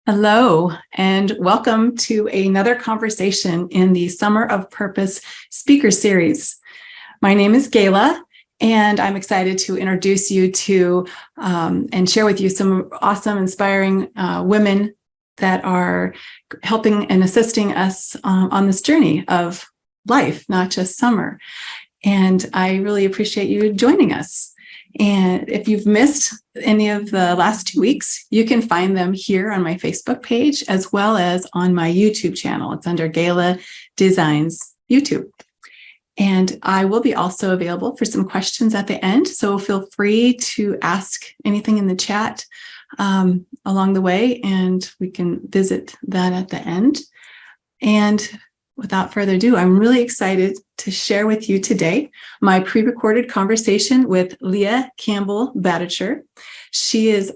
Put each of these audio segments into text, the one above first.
Hello, and welcome to another conversation in the Summer of Purpose speaker series. My name is Gayla, and I'm excited to introduce you to and share with you some awesome, inspiring women that are helping and assisting us on this journey of life, not just summer. And I really appreciate you joining us. And if you've missed any of the last 2 weeks, you can find them here on my Facebook page, as well as on my YouTube channel. It's under Gayla Designs YouTube. And I will be also available for some questions at the end. So feel free to ask anything in the chat along the way, and we can visit that at the end. And without further ado, I'm really excited to share with you today my pre-recorded conversation with Leah Campbell Badertscher.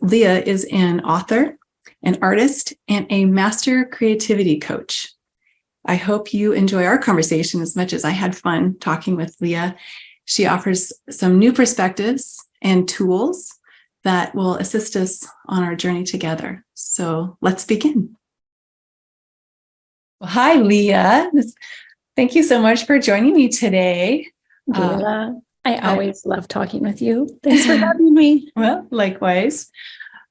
Leah is an author, an artist, and a master creativity coach. I hope you enjoy our conversation as much as I had fun talking with Leah. She offers some new perspectives and tools that will assist us on our journey together. So let's begin. Well, hi, Leah. Thank you so much for joining me today. Leah, I always love talking with you. Thanks for having me. Well, likewise.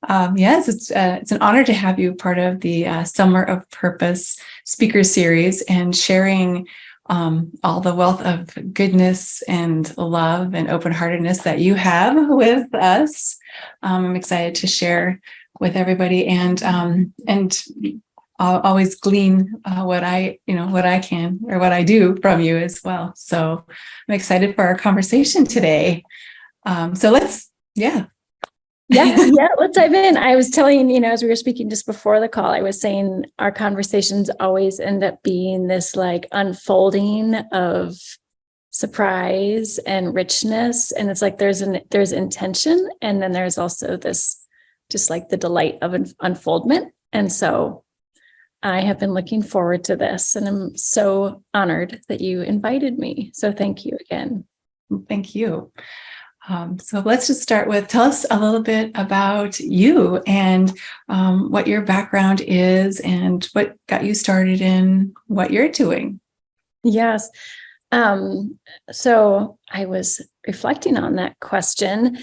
Yes, it's an honor to have you part of the Summer of Purpose speaker series and sharing all the wealth of goodness and love and open-heartedness that you have with us. I'm excited to share with everybody, and I'll always glean what I can or what I do from you as well. So I'm excited for our conversation today. So let's dive in. I was telling, as we were speaking just before the call, I was saying our conversations always end up being this like unfolding of surprise and richness. And it's like there's intention, and then there's also this just like the delight of unfoldment. And so I have been looking forward to this, and I'm so honored that you invited me. So thank you again. Thank you. So let's just start with, tell us a little bit about you and what your background is and what got you started in what you're doing. Yes. So I was reflecting on that question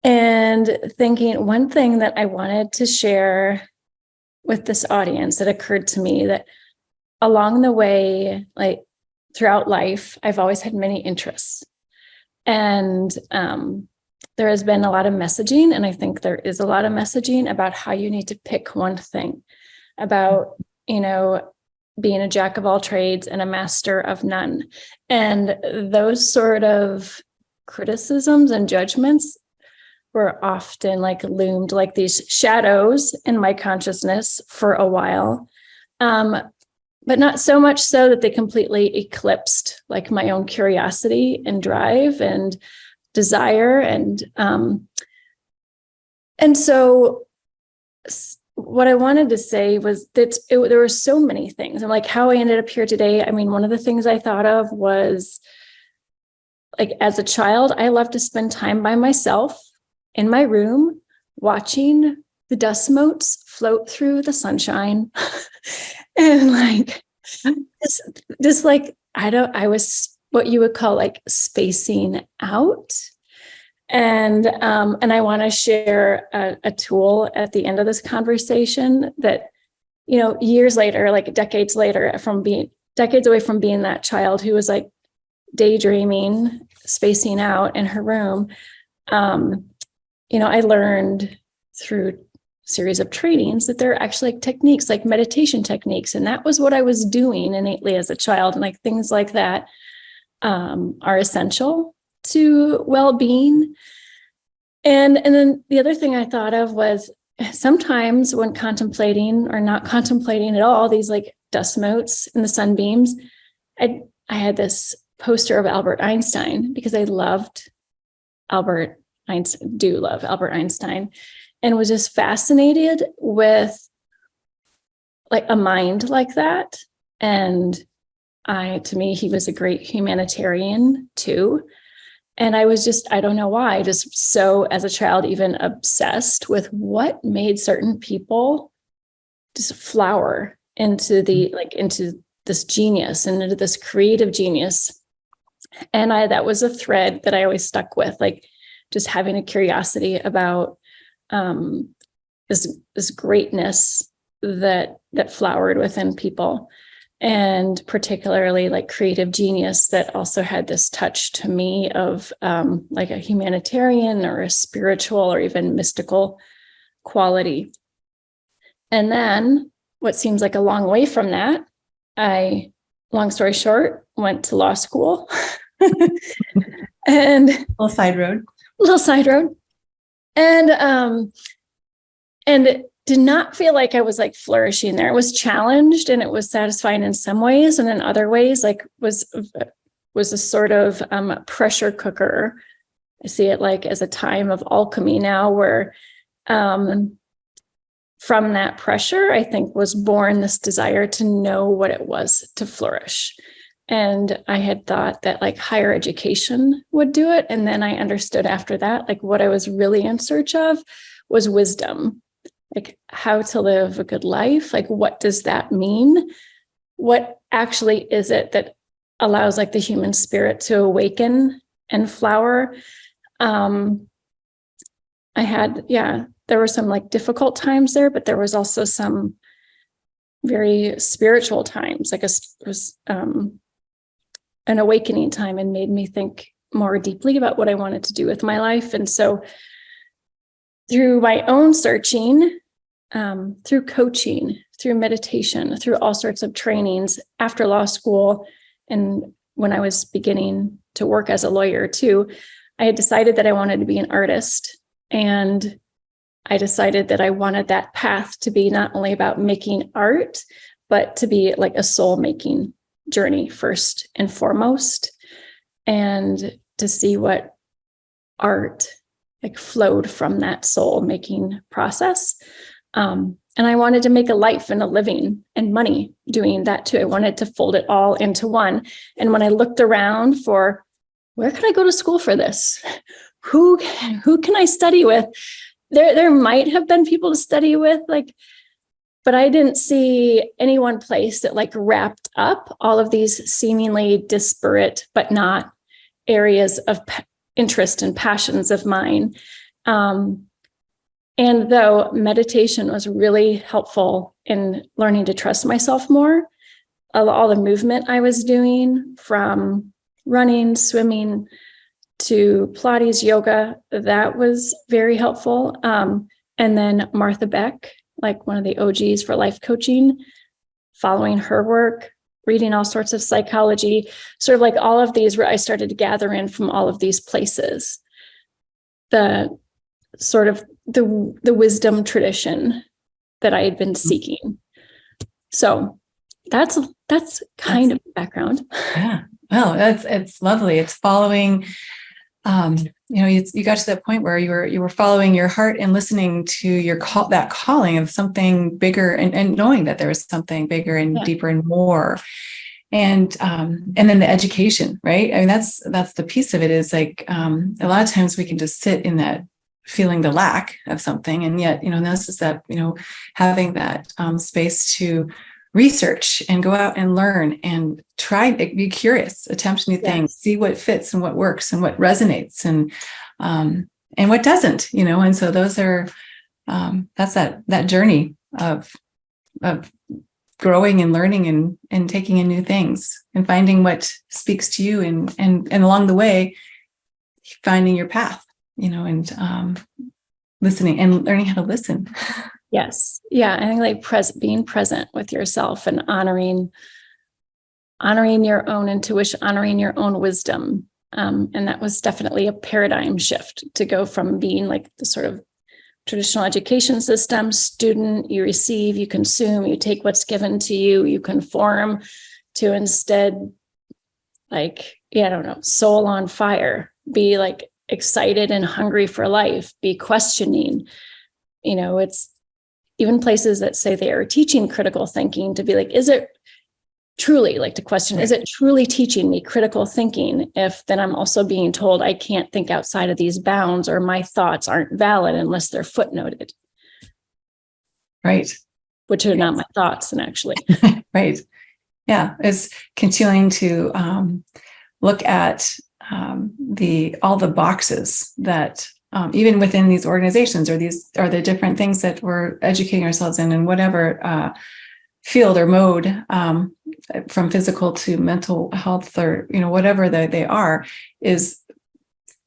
and thinking one thing that I wanted to share with this audience that occurred to me, that along the way, like throughout life, I've always had many interests. And there has been a lot of messaging, and I think there is a lot of messaging about how you need to pick one thing, about, being a jack of all trades and a master of none. And those sort of criticisms and judgments were often like loomed like these shadows in my consciousness for a while. But not so much so that they completely eclipsed like my own curiosity and drive and desire. And so what I wanted to say was that there were so many things, and like how I ended up here today. I mean, one of the things I thought of was like, as a child, I loved to spend time by myself in my room, watching the dust motes float through the sunshine. And like, just like, I was what you would call like spacing out. And I want to share a tool at the end of this conversation that, years later, like decades later, from being decades away from being that child who was like daydreaming, spacing out in her room, I learned through a series of trainings that there are actually like techniques, like meditation techniques. And that was what I was doing innately as a child. And like things like that are essential to well-being. And then the other thing I thought of was sometimes when contemplating or not contemplating at all, these like dust motes in the sunbeams, I had this poster of Albert Einstein because I loved Albert Einstein, and was just fascinated with like a mind like that. And to me, he was a great humanitarian too. And I was just, I don't know why, just so as a child, even obsessed with what made certain people just flower into into this genius and into this creative genius. And that was a thread that I always stuck with, like just having a curiosity about this greatness that flowered within people, and particularly like creative genius that also had this touch to me of like a humanitarian or a spiritual or even mystical quality. And then what seems like a long way from that, long story short, went to law school. And Little side road. And did not feel like I was like flourishing there. It was challenged and it was satisfying in some ways, and in other ways, like was a sort of pressure cooker. I see it like as a time of alchemy now, where from that pressure, I think, was born this desire to know what it was to flourish. And I had thought that like higher education would do it. And then I understood after that, like what I was really in search of was wisdom, like how to live a good life. Like, what does that mean? What actually is it that allows like the human spirit to awaken and flower? There were some like difficult times there, but there was also some very spiritual times, like it was an awakening time, and made me think more deeply about what I wanted to do with my life. And so through my own searching, through coaching, through meditation, through all sorts of trainings after law school, and when I was beginning to work as a lawyer too, I had decided that I wanted to be an artist. And I decided that I wanted that path to be not only about making art, but to be like a soul-making journey first and foremost, and to see what art like flowed from that soul-making process. And I wanted to make a life and a living and money doing that too. I wanted to fold it all into one. And when I looked around for where can I go to school for this? Who can I study with? There might have been people to study with, like, but I didn't see any one place that like wrapped up all of these seemingly disparate, but not areas of interest and passions of mine. And though meditation was really helpful in learning to trust myself more, all the movement I was doing, from running, swimming, to Pilates, yoga, that was very helpful. And then Martha Beck, like one of the OGs for life coaching, following her work, reading all sorts of psychology, sort of like all of these where I started to gather in from all of these places, the sort of the wisdom tradition that I had been seeking. So that's kind of background. Yeah. Well, it's lovely. It's following, you got to that point where you were following your heart and listening to your call, that calling of something bigger, and knowing that there was something bigger and deeper and more. And then the education, right? I mean, that's the piece of it, is like, a lot of times we can just sit in that feeling the lack of something. And yet, this is that, having that space to research and go out and learn and try, be curious, attempt new things, see what fits and what works and what resonates and what doesn't, and so those are, that's that journey of growing and learning and taking in new things and finding what speaks to you, and along the way, finding your path, and listening and learning how to listen. Yes. Yeah. I think like being present with yourself and honoring your own intuition, honoring your own wisdom. And that was definitely a paradigm shift to go from being like the sort of traditional education system student, you receive, you consume, you take what's given to you, you conform, to instead like, soul on fire, be like excited and hungry for life, be questioning. It's even places that say they are teaching critical thinking, to be like, is it truly, like to question, is it truly teaching me critical thinking if then I'm also being told I can't think outside of these bounds, or my thoughts aren't valid unless they're footnoted? Right. which are not my thoughts, and actually. Right. Yeah. It's continuing to look at all the boxes that even within these organizations, or these are the different things that we're educating ourselves in whatever field or mode, from physical to mental health, or whatever they are, is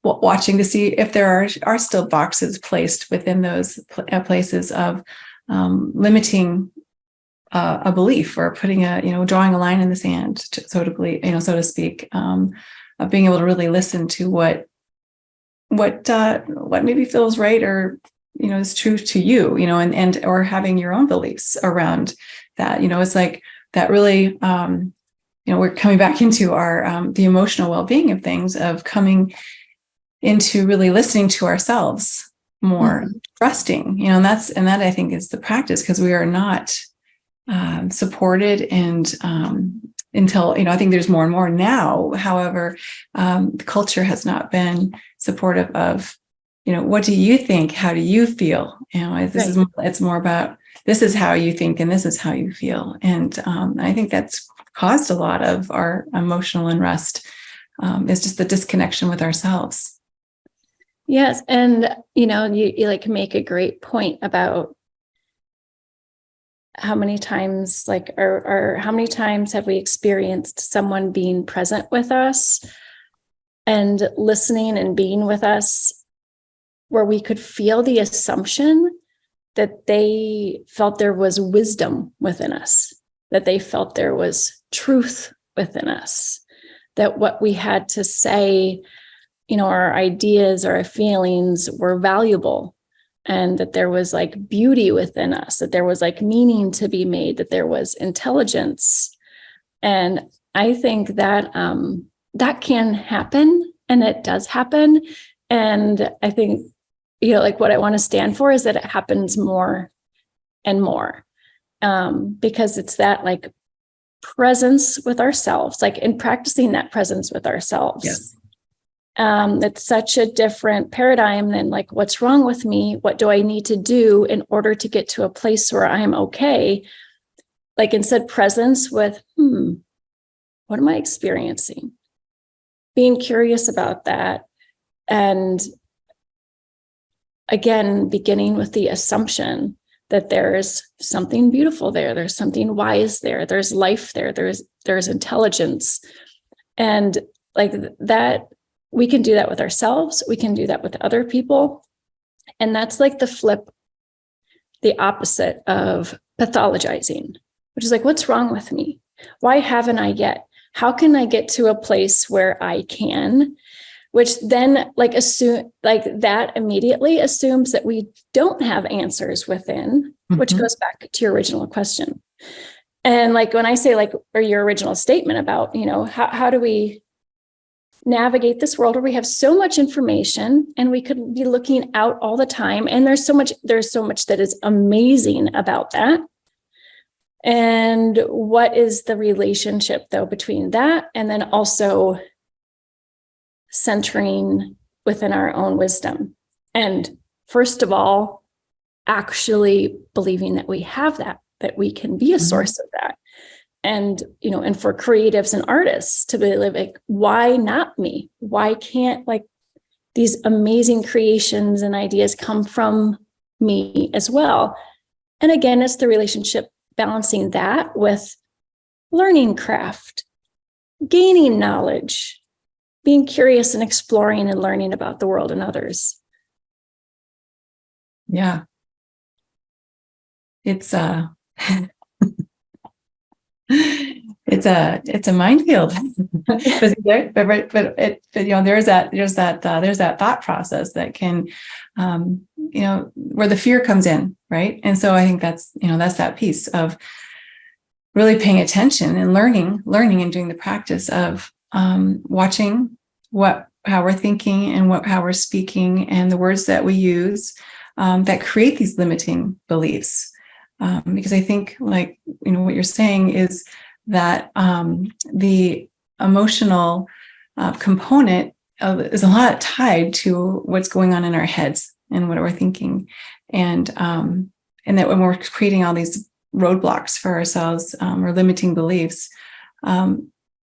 watching to see if there are still boxes placed within those places of limiting a belief, or putting drawing a line in the sand, so to speak, of being able to really listen to what maybe feels right, or is true to you, and or having your own beliefs around that. It's like that really, we're coming back into our the emotional well-being of things, of coming into really listening to ourselves more, trusting, and that I think is the practice, because we are not supported, and until I think there's more and more now. However, the culture has not been supportive of what do you think, how do you feel, it's more about this is how you think and this is how you feel. And I think that's caused a lot of our emotional unrest, is just the disconnection with ourselves. Yes. And, you like make a great point about how many times, or how many times have we experienced someone being present with us and listening and being with us, where we could feel the assumption that they felt there was wisdom within us, that they felt there was truth within us, that what we had to say, our ideas or our feelings were valuable, and that there was beauty within us, that there was meaning to be made, that there was intelligence. And I think that that can happen, and it does happen. And I think, what I want to stand for is that it happens more and more, because it's that presence with ourselves, in practicing that presence with ourselves. Yes. It's such a different paradigm than what's wrong with me? What do I need to do in order to get to a place where I'm okay? Instead, presence with, what am I experiencing? Being curious about that. And again, beginning with the assumption that there's something beautiful there. There's something wise there. There's life there. There's intelligence. And that, we can do that with ourselves. We can do that with other people. And that's the opposite of pathologizing, which is what's wrong with me? Why haven't I yet? How can I get to a place where I can? Which then assume that immediately assumes that we don't have answers within, which goes back to your original question. And when I say or your original statement about, how do we navigate this world where we have so much information and we could be looking out all the time. And there's so much that is amazing about that. And what is the relationship though between that and then also centering within our own wisdom? And first of all, actually believing that we have that we can be a source of that. And, and for creatives and artists to be why not me? Why can't these amazing creations and ideas come from me as well? And again, it's the relationship balancing that with learning craft, gaining knowledge, being curious and exploring and learning about the world and others. Yeah. It's it's a minefield, but there's that thought process that can, where the fear comes in, right? And so I think that's that piece of really paying attention and learning and doing the practice of watching how we're thinking and how we're speaking and the words that we use that create these limiting beliefs. Because I think what you're saying is that the emotional component is a lot tied to what's going on in our heads and what we're thinking. And that when we're creating all these roadblocks for ourselves, or limiting beliefs. And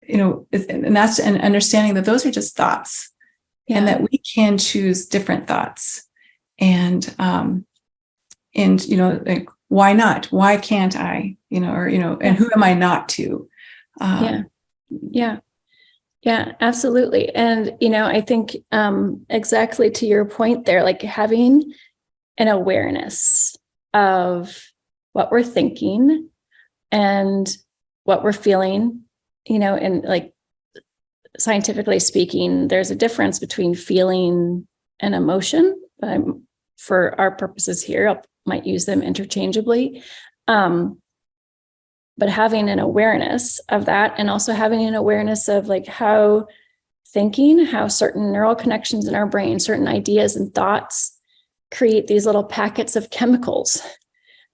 that's an understanding that those are just thoughts, and that we can choose different thoughts. And like, why not? Why can't I? And who am I not to? Yeah, absolutely. And, I think exactly to your point there, like having an awareness of what we're thinking and what we're feeling, and like scientifically speaking, there's a difference between feeling and emotion. But for our purposes here, I might use them interchangeably. But having an awareness of that, and also having an awareness of like how certain neural connections in our brain, certain ideas and thoughts create these little packets of chemicals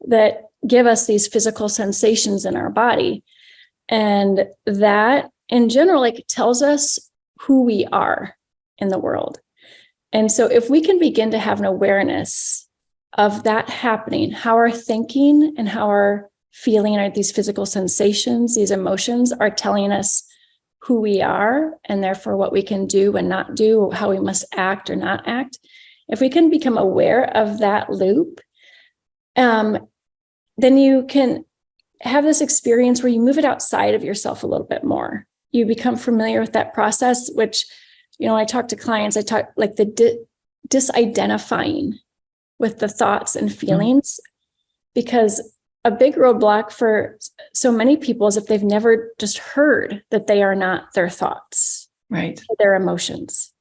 that give us these physical sensations in our body. And that in general, like, tells us who we are in the world. And so if we can begin to have an awareness of that happening, how our thinking and how our feeling are these physical sensations, these emotions are telling us who we are, and therefore what we can do and not do, how we must act or not act. If we can become aware of that loop, then you can have this experience where you move it outside of yourself a little bit more. You become familiar with that process, which, I talk to clients, I talk like the disidentifying with the thoughts and feelings, because a big roadblock for so many people is if they've never just heard that they are not their thoughts, right? Their emotions,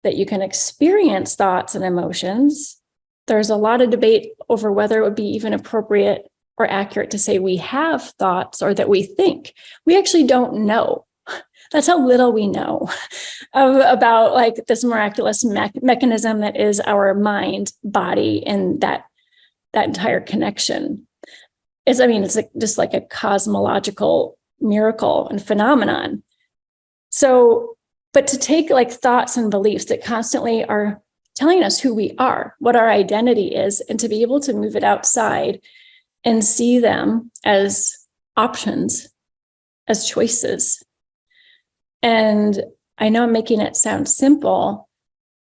that you can experience thoughts and emotions. There's a lot of debate over whether it would be even appropriate or accurate to say we have thoughts or that we think. We actually don't know. That's how little we know about like this miraculous mechanism that is our mind, body, and that entire connection. It's just like a cosmological miracle and phenomenon. So, but to take like thoughts and beliefs that constantly are telling us who we are, what our identity is, and to be able to move it outside and see them as options, as choices. And I know I'm making it sound simple,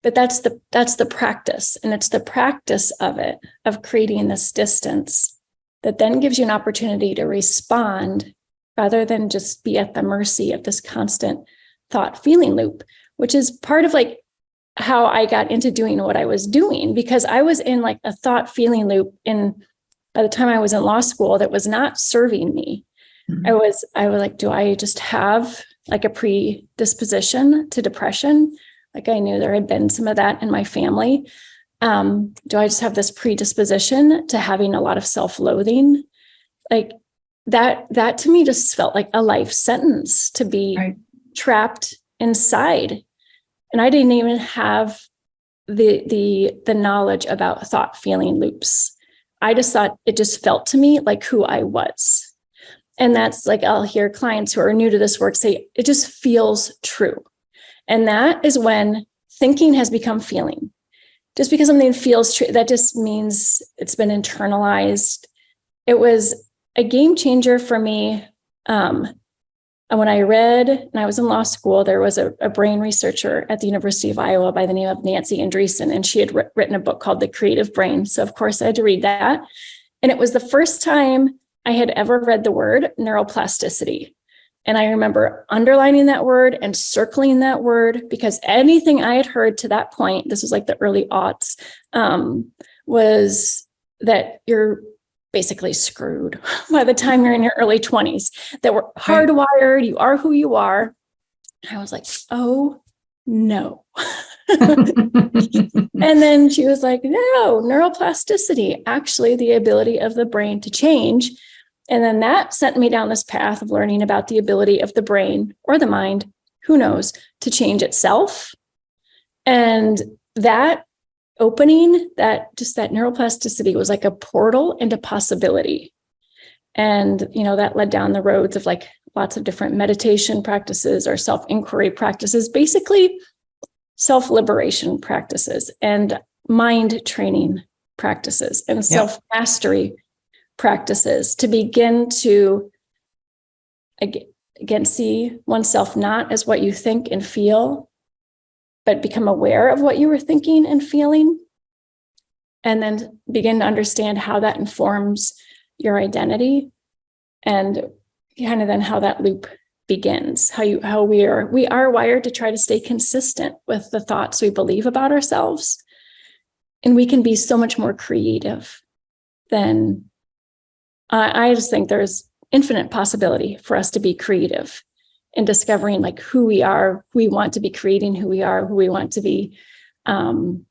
but that's the practice. And it's the practice of it, of creating this distance that then gives you an opportunity to respond rather than just be at the mercy of this constant thought feeling loop, which is part of like how I got into doing what I was doing, because I was in like a thought feeling loop by the time I was in law school that was not serving me. Mm-hmm. I was like, do I just have like a predisposition to depression? Like I knew there had been some of that in my family. Do I just have this predisposition to having a lot of self-loathing? Like that to me just felt like a life sentence to be trapped inside. And I didn't even have the knowledge about thought feeling loops. I just thought it just felt to me like who I was. And that's like, I'll hear clients who are new to this work say, it just feels true. And that is when thinking has become feeling. Just because something feels true, that just means it's been internalized. It was a game changer for me. When I read, and I was in law school, there was a brain researcher at the University of Iowa by the name of Nancy Andreessen, and she had written a book called The Creative Brain. So of course I had to read that. And it was the first time I had ever read the word neuroplasticity. And I remember underlining that word and circling that word, because anything I had heard to that point, this was like the early aughts, was that you're basically screwed by the time you're in your early 20s, that we're hardwired, you are who you are. I was like, oh no. And then she was like, no, neuroplasticity, actually the ability of the brain to change. And then that sent me down this path of learning about the ability of the brain or the mind, who knows, to change itself. And that opening, that neuroplasticity was like a portal into possibility. And, that led down the roads of like lots of different meditation practices or self-inquiry practices, basically self-liberation practices and mind training practices and self-mastery practices to begin to, again, see oneself not as what you think and feel, but become aware of what you were thinking and feeling, and then begin to understand how that informs your identity, and kind of then how that loop begins, how we are wired to try to stay consistent with the thoughts we believe about ourselves. And we can be so much more creative than, I just think there's infinite possibility for us to be creative in discovering like who we are, who we want to be creating, who we are, who we want to be, and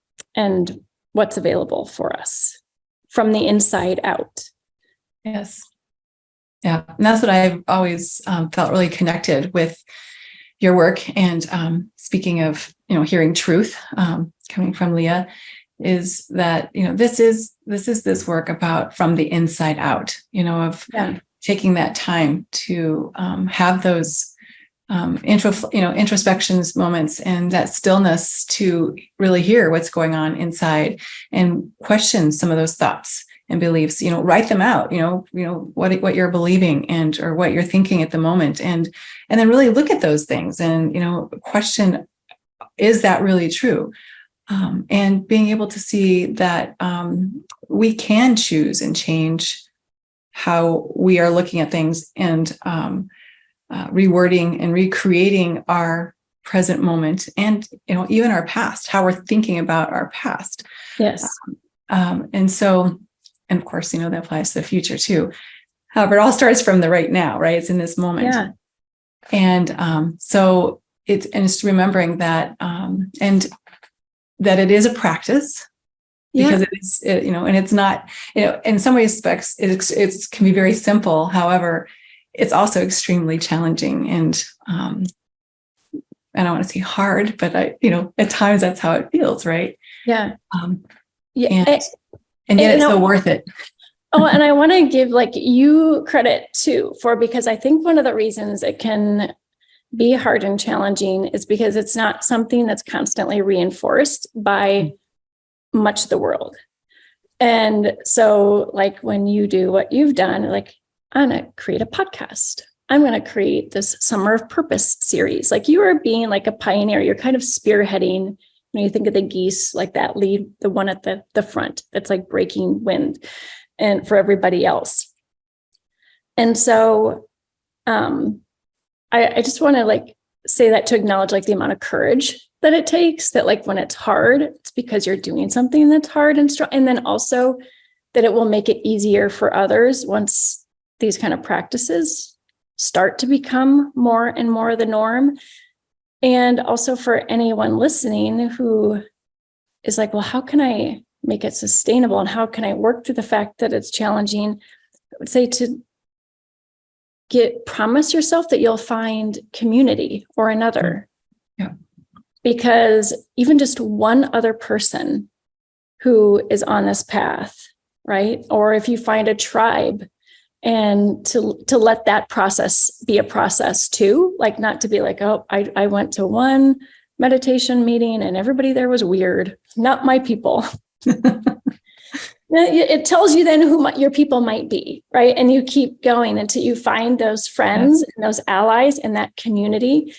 what's available for us from the inside out. Yes. Yeah. And that's what I've always felt really connected with your work. And speaking of, hearing truth coming from Leah, is that, this is this work about from the inside out, of taking that time to have those introspections moments and that stillness to really hear what's going on inside and question some of those thoughts and beliefs, write them out, what you're believing and, or what you're thinking at the moment. And then really look at those things and, question, is that really true? And being able to see that we can choose and change how we are looking at things and rewording and recreating our present moment and, even our past, how we're thinking about our past. Yes. And of course, that applies to the future too. However, it all starts from the right now, right? It's in this moment. Yeah. And so it's remembering that, and that it is a practice because it is, and it's not, in some respects, it can be very simple. However, it's also extremely challenging and, I don't want to say hard, but at times that's how it feels. Right. Yeah. And yet it's so worth it. And I want to give you credit too, because I think one of the reasons it can be hard and challenging is because it's not something that's constantly reinforced by much of the world. And so when you do what you've done, I'm going to create a podcast. I'm going to create this Summer of Purpose series. You are being a pioneer. You're kind of spearheading. You think of the geese, that lead, the one at the front, that's breaking wind and for everybody else. And so I just want to say that to acknowledge the amount of courage that it takes, that when it's hard, it's because you're doing something that's hard and strong. And then also that it will make it easier for others once these kind of practices start to become more and more the norm. And also for anyone listening who is well, how can I make it sustainable? And how can I work through the fact that it's challenging? I would say to promise yourself that you'll find community or another. Yeah. Because even just one other person who is on this path, right? Or if you find a tribe, and to let that process be a process too, not to be oh, I went to one meditation meeting and everybody there was weird, not my people. It tells you then who your people might be, right? And you keep going until you find those friends and those allies in that community,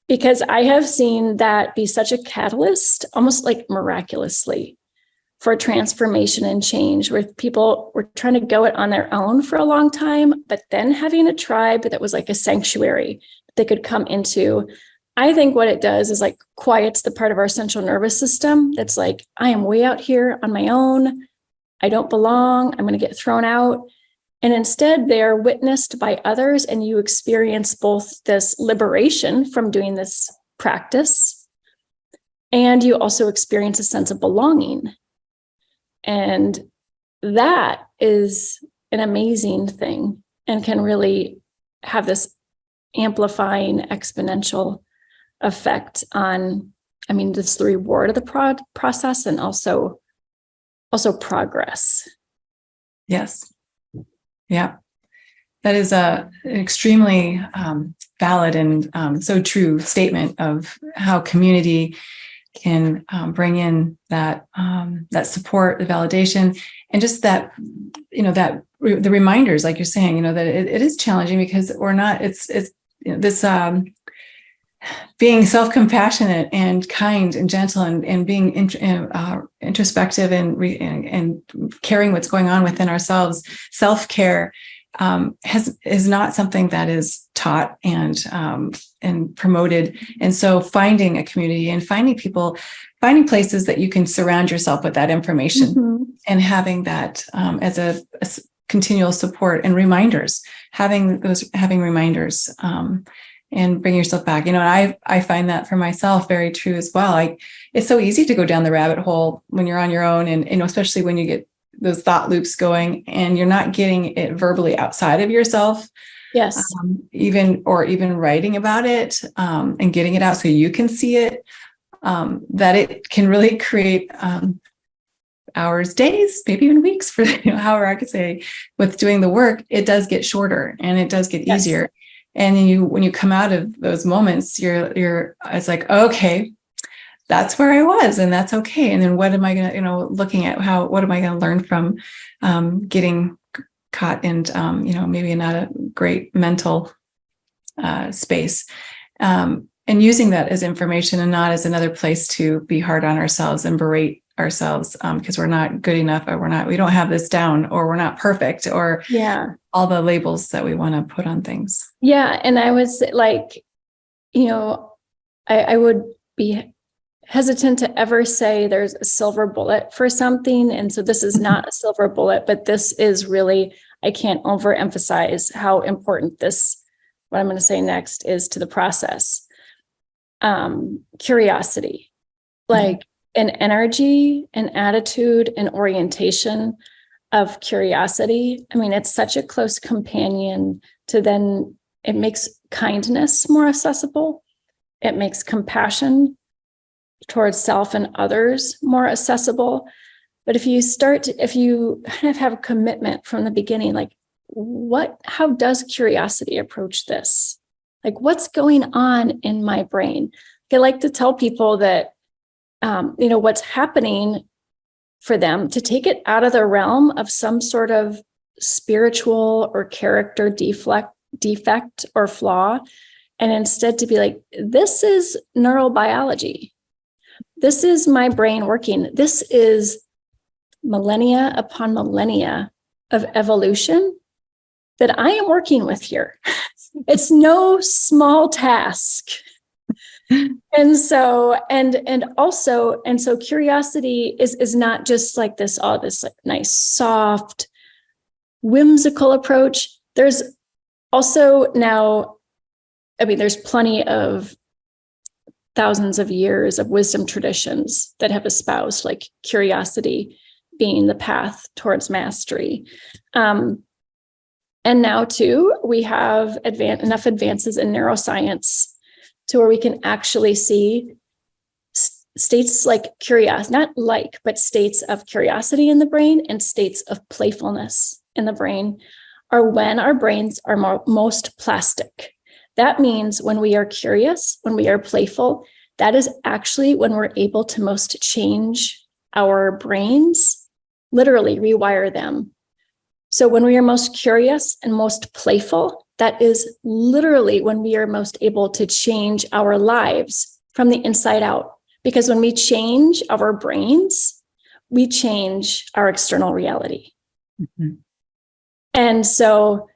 because I have seen that be such a catalyst, almost miraculously, for transformation and change, where people were trying to go it on their own for a long time, but then having a tribe that was a sanctuary that they could come into. I think what it does is quiets the part of our central nervous system that's I am way out here on my own. I don't belong. I'm going to get thrown out. And instead, they are witnessed by others, and you experience both this liberation from doing this practice, and you also experience a sense of belonging. And that is an amazing thing and can really have this amplifying exponential effect on, just the reward of the process and also progress. Yes. Yeah. That is an extremely valid and so true statement of how community can bring in that support, the validation, and just that, the reminders, like you're saying, that it is challenging because we're not, it's this being self-compassionate and kind and gentle and being introspective and caring what's going on within ourselves. Self-care is not something that is taught and promoted. And so finding a community and finding places that you can surround yourself with that information, and having that as a continual support and reminders, having reminders, and bring yourself back. And I find that for myself very true as well. It's so easy to go down the rabbit hole when you're on your own, and especially when you get those thought loops going and you're not getting it verbally outside of yourself. Yes. Even writing about it, and getting it out so you can see it, that it can really create hours, days, maybe even weeks for however I could say with doing the work. It does get shorter and it does get easier. And when you come out of those moments, it's like, okay, that's where I was, and that's okay. And then what am I going to, looking at what am I going to learn from getting caught in, maybe not a great mental space, and using that as information and not as another place to be hard on ourselves and berate ourselves because we're not good enough, or we don't have this down, or we're not perfect, or all the labels that we want to put on things. Yeah. And I was like, I would be hesitant to ever say there's a silver bullet for something. And so this is not a silver bullet, but this is really, I can't overemphasize how important what I'm going to say next is to the process. Curiosity, like an energy, an attitude, an orientation of curiosity. I mean, it's such a close companion to then it makes kindness more accessible. It makes compassion towards self and others more accessible. But if you kind of have a commitment from the beginning, like how does curiosity approach this? Like, what's going on in my brain? I like to tell people that, what's happening for them, to take it out of the realm of some sort of spiritual or character defect or flaw, and instead to be like, this is neurobiology. This is my brain working. This is millennia upon millennia of evolution that I am working with here. It's no small task. And so curiosity is not just like this like nice, soft, whimsical approach. There's also now, there's plenty of thousands of years of wisdom traditions that have espoused like curiosity being the path towards mastery. And now too, we have enough advances in neuroscience to where we can actually see states like but states of curiosity in the brain and states of playfulness in the brain are when our brains are most plastic. That means when we are curious, when we are playful, that is actually when we're able to most change our brains, literally rewire them. So when we are most curious and most playful, that is literally when we are most able to change our lives from the inside out. Because when we change our brains, we change our external reality. Mm-hmm. And so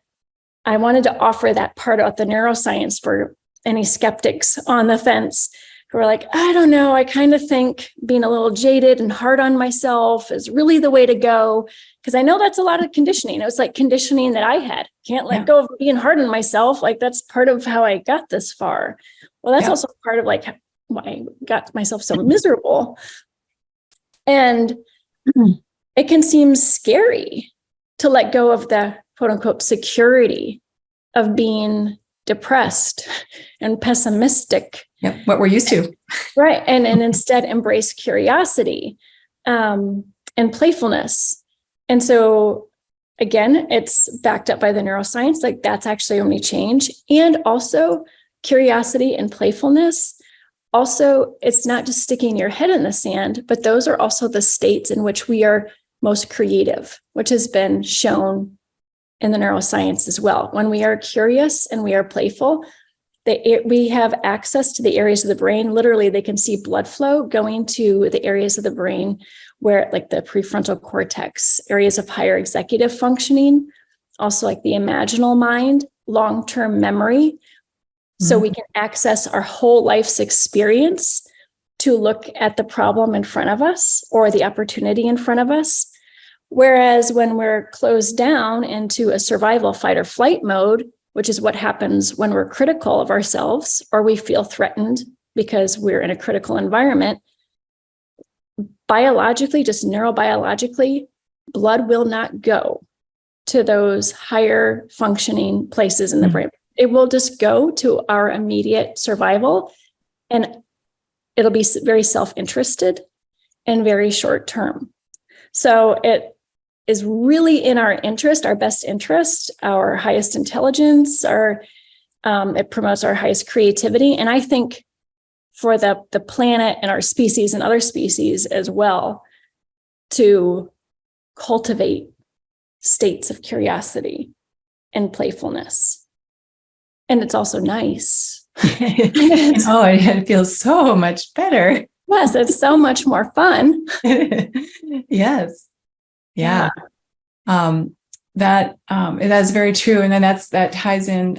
I wanted to offer that part about the neuroscience for any skeptics on the fence who are like, I don't know, I kind of think being a little jaded and hard on myself is really the way to go. Because I know that's a lot of conditioning. It was like conditioning that I had. Can't let go of being hard on myself. Like that's part of how I got this far. Well, that's also part of like why I got myself so miserable. And it can seem scary to let go of the quote unquote security of being depressed and pessimistic. Yep, what we're used to. Right. And instead embrace curiosity and playfulness. And so again, it's backed up by the neuroscience, like that's actually only change. And also curiosity and playfulness also, it's not just sticking your head in the sand, but those are also the states in which we are most creative, which has been shown in the neuroscience as well. When we are curious and we are playful, we have access to the areas of the brain. Literally, they can see blood flow going to the areas of the brain where, like the prefrontal cortex, areas of higher executive functioning, also like the imaginal mind, long-term memory. So we can access our whole life's experience to look at the problem in front of us or the opportunity in front of us. Whereas when we're closed down into a survival, fight, or flight mode, which is what happens when we're critical of ourselves or we feel threatened because we're in a critical environment, biologically, just neurobiologically, blood will not go to those higher functioning places in the brain. It will just go to our immediate survival, and it'll be very self-interested and very short term. So it is really in our interest, our best interest, our highest intelligence, it promotes our highest creativity. And I think for the planet and our species and other species as well, to cultivate states of curiosity and playfulness. And it's also nice. Oh, it feels so much better. Yes, it's so much more fun. Yes. Yeah. That's very true. And then that ties in.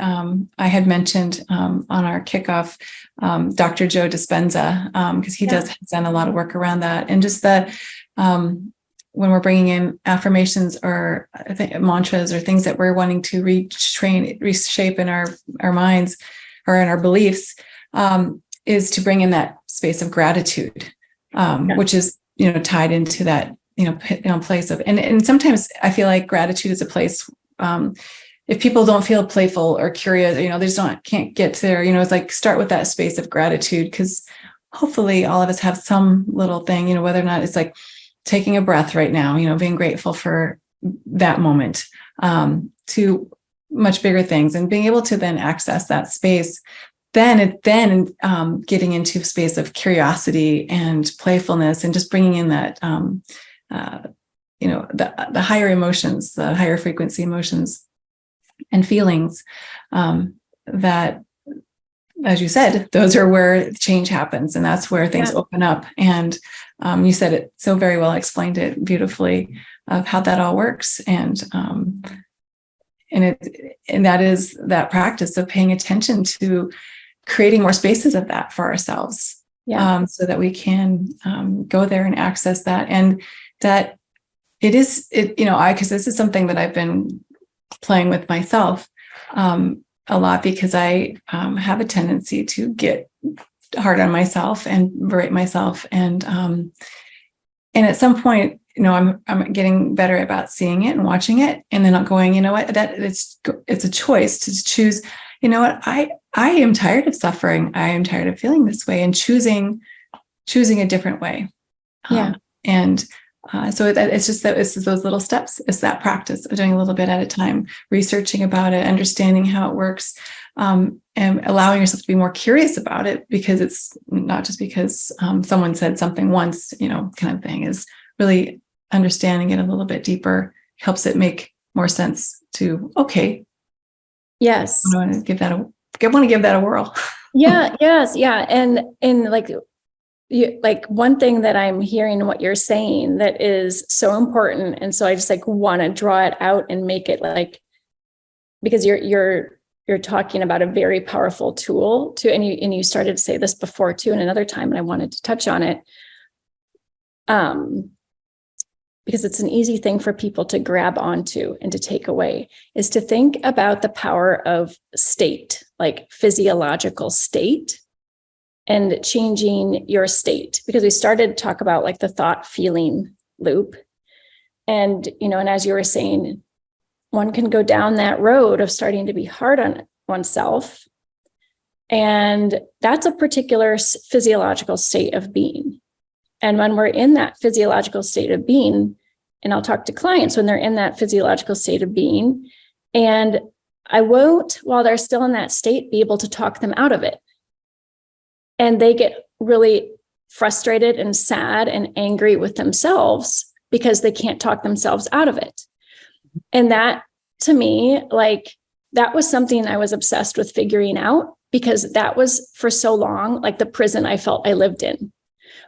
I had mentioned on our kickoff, Dr. Joe Dispenza, because he has done a lot of work around that. And just that when we're bringing in affirmations or mantras or things that we're wanting to reshape in our minds or in our beliefs, is to bring in that space of gratitude, which is, tied into that, place of, and sometimes I feel like gratitude is a place, if people don't feel playful or curious, they just can't get to there, it's like start with that space of gratitude, because hopefully all of us have some little thing, whether or not it's like taking a breath right now, being grateful for that moment, to much bigger things, and being able to then access that space, then getting into a space of curiosity and playfulness, and just bringing in that, the higher emotions, the higher frequency emotions and feelings, that, as you said, those are where change happens, and that's where things open up. And you said it so very well, explained it beautifully of how that all works, and that is that practice of paying attention to creating more spaces of that for ourselves, so that we can go there and access that, and that because this is something that I've been playing with myself a lot, because I have a tendency to get hard on myself and berate myself, and at some point, I'm getting better about seeing it and watching it, and then not going, that it's a choice to choose. I am tired of suffering. I am tired of feeling this way, and choosing a different way. So it's just that it's those little steps. It's that practice of doing a little bit at a time, researching about it, understanding how it works, and allowing yourself to be more curious about it, because it's not just because someone said something once, kind of thing, is really understanding it a little bit deeper, helps it make more sense to, okay. Yes. I want to give that a whirl. Yes. And like one thing that I'm hearing what you're saying that is so important. And so I just want to draw it out and make it because you're talking about a very powerful tool and you started to say this before too, in another time, and I wanted to touch on it. Because it's an easy thing for people to grab onto and to take away, is to think about the power of state, like physiological state, and changing your state. Because we started to talk about the thought feeling loop. And, and as you were saying, one can go down that road of starting to be hard on oneself. And that's a particular physiological state of being. And when we're in that physiological state of being, and I'll talk to clients when they're in that physiological state of being, and I won't, while they're still in that state, be able to talk them out of it. and they get really frustrated and sad and angry with themselves because they can't talk themselves out of it. And that, to me, like, that was something I was obsessed with figuring out, because that was for so long, like the prison I felt I lived in,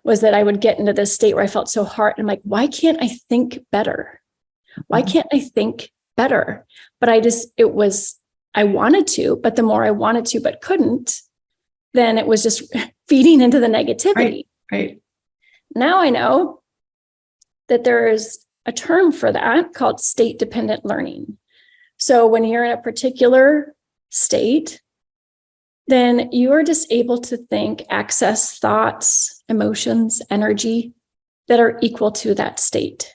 was that I would get into this state where I felt so hard. And I'm like, why can't I think better? Why can't I think better? But I wanted to, but the more I wanted to, but couldn't, then it was just feeding into the negativity. Right. Now I know that there is a term for that called state dependent learning. So when you're in a particular state, then you are just able to think, access thoughts, emotions, energy that are equal to that state.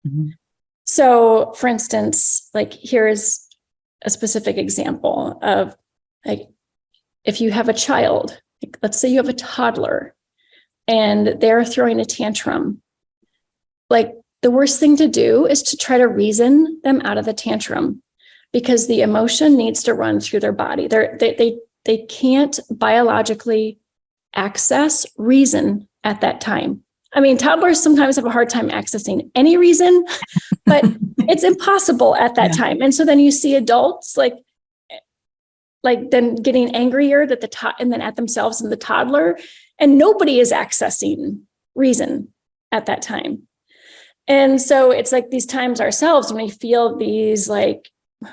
Mm-hmm. So, for instance, like, here's a specific example of, like, if you have a child, like, let's say you have a toddler and they're throwing a tantrum, like, the worst thing to do is to try to reason them out of the tantrum, because the emotion needs to run through their body. They can't biologically access reason at that time. I mean, toddlers sometimes have a hard time accessing any reason, but it's impossible at that time. And so then you see adults like then getting angrier and then at themselves and the toddler, and nobody is accessing reason at that time. And so it's like these times ourselves when we feel these like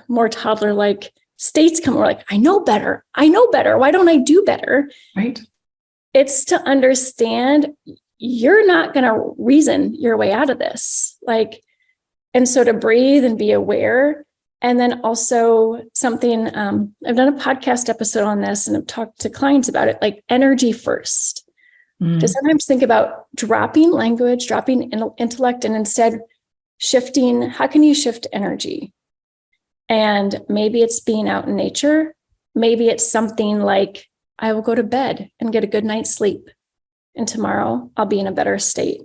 more toddler-like states come, we're like, I know better. Why don't I do better? Right. It's to understand you're not going to reason your way out of this. Like, and so to breathe and be aware. And then also something, I've done a podcast episode on this and I've talked to clients about it, like energy first. To sometimes think about dropping language, dropping intellect, and instead shifting, how can you shift energy? And maybe it's being out in nature. Maybe it's something like, I will go to bed and get a good night's sleep, and tomorrow I'll be in a better state.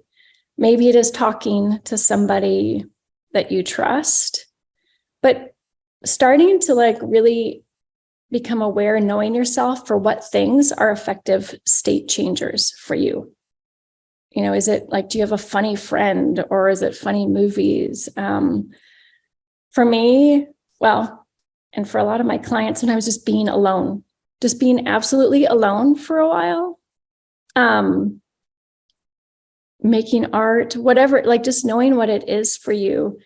Maybe it is talking to somebody that you trust, but starting to like really become aware and knowing yourself for what things are effective state changers for you. You know, is it like, do you have a funny friend, or is it funny movies? For me, well, and for a lot of my clients, sometimes just being alone, just being absolutely alone for a while, making art, whatever, like just knowing what it is for you.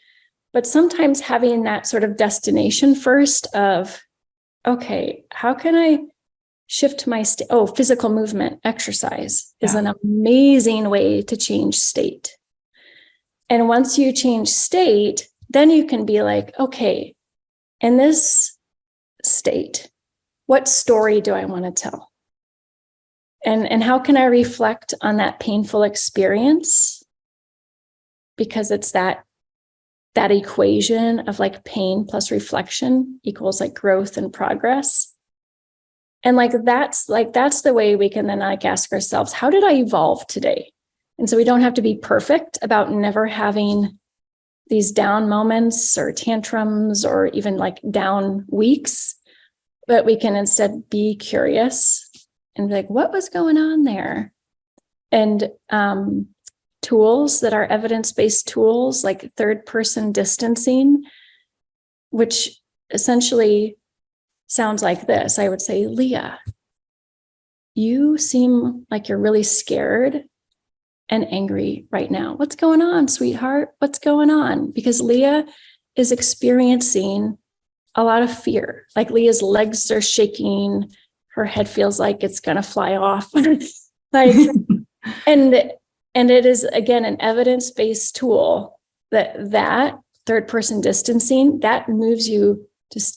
But sometimes having that sort of destination first of, okay, how can I shift my state? Oh, physical movement, exercise is an amazing way to change state. And once you change state, then you can be like, okay, in this state, what story do I want to tell? And how can I reflect on that painful experience? Because it's that equation of like pain plus reflection equals like growth and progress. And that's the way we can then like ask ourselves, how did I evolve today? And so we don't have to be perfect about never having these down moments or tantrums or even like down weeks, but we can instead be curious and be like, what was going on there? And tools that are evidence-based tools like third-person distancing, which essentially sounds like this. I would say, Leah, you seem like you're really scared and angry right now. What's going on, sweetheart? What's going on? Because Leah is experiencing a lot of fear. Like Leah's legs are shaking. Her head feels like it's going to fly off. And it is, again, an evidence-based tool that third-person distancing, that moves you,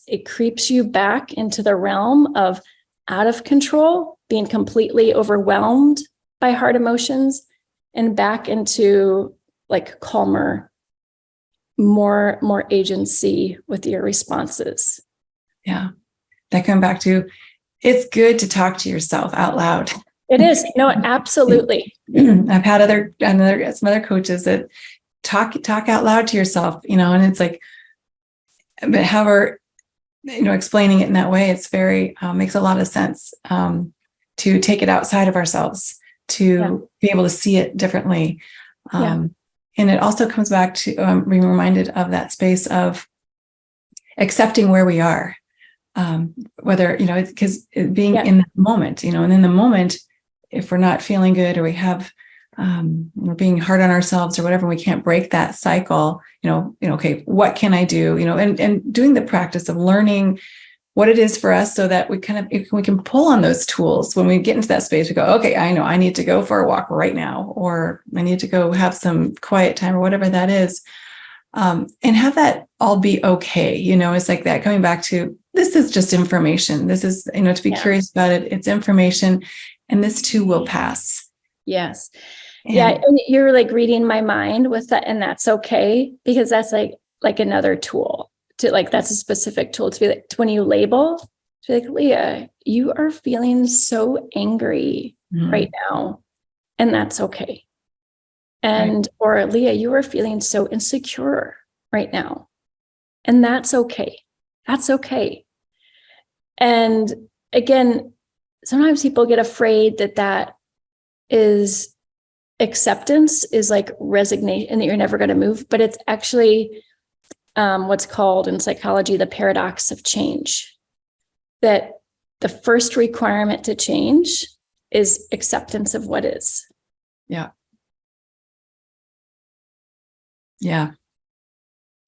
it creeps you back into the realm of out of control, being completely overwhelmed by hard emotions, and back into like calmer, more agency with your responses. Yeah. That come back to, it's good to talk to yourself out loud. It is. No, absolutely. I've had some other coaches that talk out loud to yourself, and it's like, but however, explaining it in that way, it's very, makes a lot of sense. to take it outside of ourselves, to be able to see it differently. And it also comes back to being reminded of that space of accepting where we are, whether, because being in the moment, and in the moment, if we're not feeling good, or we have, we're being hard on ourselves or whatever, we can't break that cycle, okay, what can I do, and doing the practice of learning what it is for us, so that we can pull on those tools when we get into that space. We go, okay, I know I need to go for a walk right now, or I need to go have some quiet time, or whatever that is. And have that all be okay. It's like that coming back to, this is just information. This is, to be curious about it. It's information, and this too will pass. Yes. And you're like reading my mind with that. And that's okay, because that's like another tool to that's a specific tool to be like, when you label, to be like, Leah, you are feeling so angry right now, and that's okay. And, or Leah, you are feeling so insecure right now, and that's okay. That's okay. And again, sometimes people get afraid that is acceptance, is like resignation, and that you're never going to move, but it's actually what's called in psychology the paradox of change. That the first requirement to change is acceptance of what is. Yeah.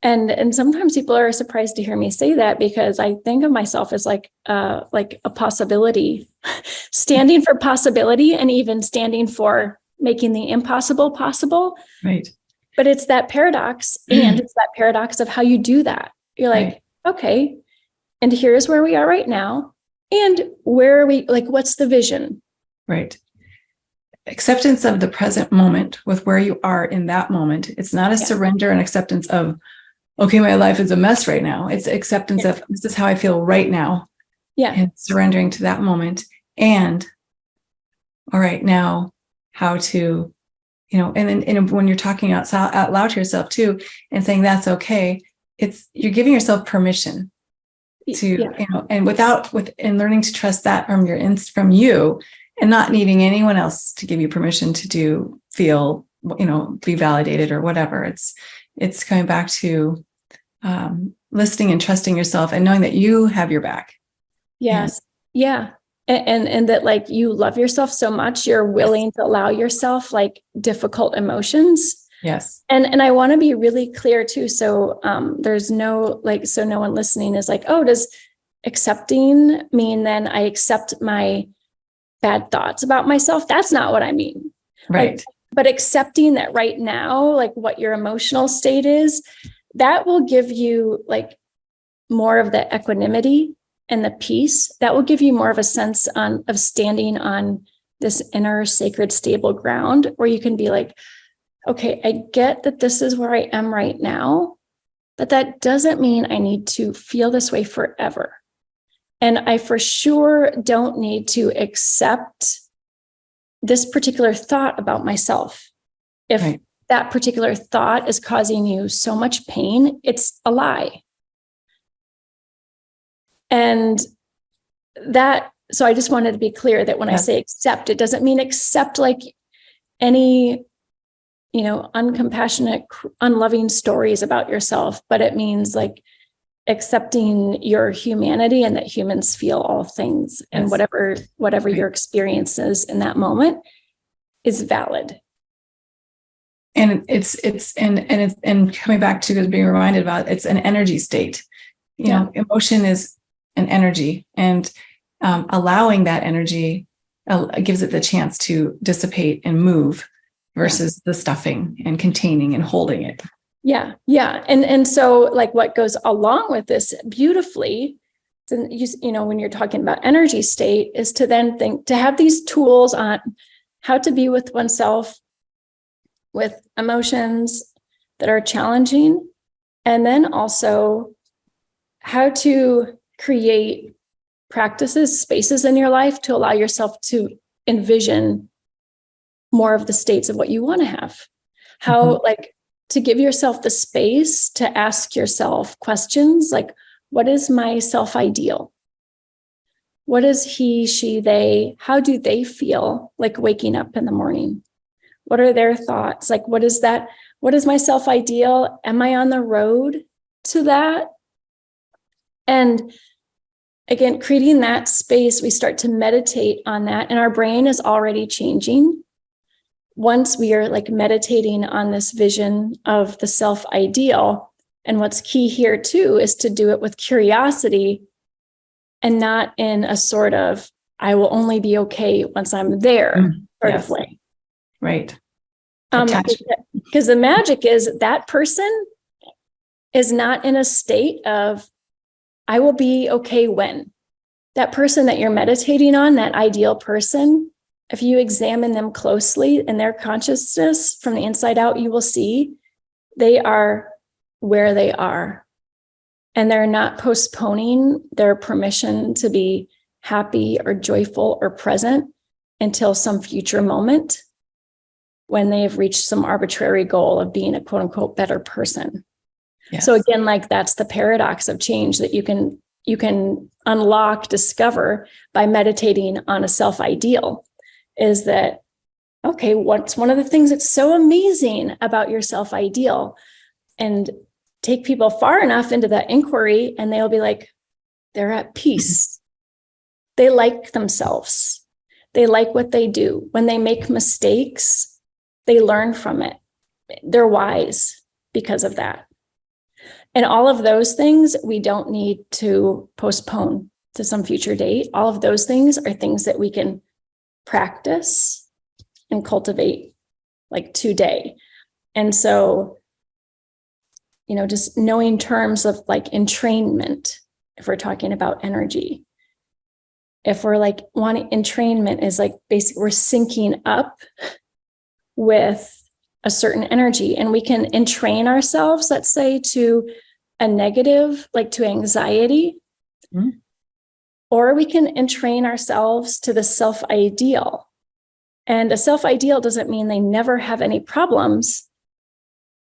And sometimes people are surprised to hear me say that, because I think of myself as like a possibility, standing for possibility, and even standing for making the impossible possible. Right. But it's that paradox, and it's that paradox of how you do that. You're like, okay, and here's where we are right now. And where are we, what's the vision? Right. Acceptance of the present moment with where you are in that moment. It's not a surrender and acceptance of, okay, my life is a mess right now. It's acceptance of, this is how I feel right now. Yeah. And surrendering to that moment. And all right, now how to, and then when you're talking out loud to yourself too, and saying that's okay, you're giving yourself permission to, and learning to trust that from you, and not needing anyone else to give you permission to feel, be validated or whatever. It's coming back to listening and trusting yourself, and knowing that you have your back. Yes. And that you love yourself so much, you're willing to allow yourself difficult emotions. Yes. And I want to be really clear too. So there's no so no one listening is like, oh, does accepting mean then I accept my bad thoughts about myself? That's not what I mean. Right. But accepting that right now, what your emotional state is, that will give you more of the equanimity and the peace. That will give you more of a sense of standing on this inner sacred stable ground, where you can be like, okay, I get that this is where I am right now, but that doesn't mean I need to feel this way forever. And I for sure don't need to accept this particular thought about myself. If that particular thought is causing you so much pain, it's a lie. And so I just wanted to be clear that when I say accept, it doesn't mean accept any, uncompassionate, unloving stories about yourself, but it means accepting your humanity, and that humans feel all things, and whatever your experience is in that moment is valid. And it's coming back to being reminded about, it's an energy state. Emotion is an energy, and allowing that energy gives it the chance to dissipate and move, versus the stuffing and containing and holding it. Yeah. And so what goes along with this beautifully, and when you're talking about energy state, is to then to have these tools on how to be with oneself with emotions that are challenging, and then also how to create practices, spaces in your life to allow yourself to envision more of the states of what you want to have. How to give yourself the space to ask yourself questions what is my self-ideal? What is he, she, they, how do they feel like waking up in the morning? What are their thoughts? Like, what is that? What is my self-ideal? Am I on the road to that? And again, creating that space, we start to meditate on that, and our brain is already changing. Once we are like meditating on this vision of the self-ideal, and what's key here too is to do it with curiosity and not in a sort of, I will only be okay once I'm there sort of way. Right. Because the magic is that person is not in a state of, I will be okay when. That person that you're meditating on, that ideal person, if you examine them closely in their consciousness from the inside out, you will see they are where they are. And they're not postponing their permission to be happy or joyful or present until some future moment when they have reached some arbitrary goal of being a quote unquote better person. Yes. So again, like that's the paradox of change that you can unlock, discover by meditating on a self-ideal, is that, okay, what's one of the things that's so amazing about your self-ideal? And take people far enough into that inquiry and they'll be like, they're at peace. They like themselves. They like what they do. When they make mistakes, they learn from it. They're wise because of that. And all of those things we don't need to postpone to some future date. All of those things are things that we can practice and cultivate like today. And so, just knowing terms of like entrainment, if we're talking about energy, if we're like wanting entrainment is like basically we're syncing up with a certain energy, and we can entrain ourselves, let's say, to a negative, like to anxiety, or we can entrain ourselves to the self-ideal. And a self-ideal doesn't mean they never have any problems,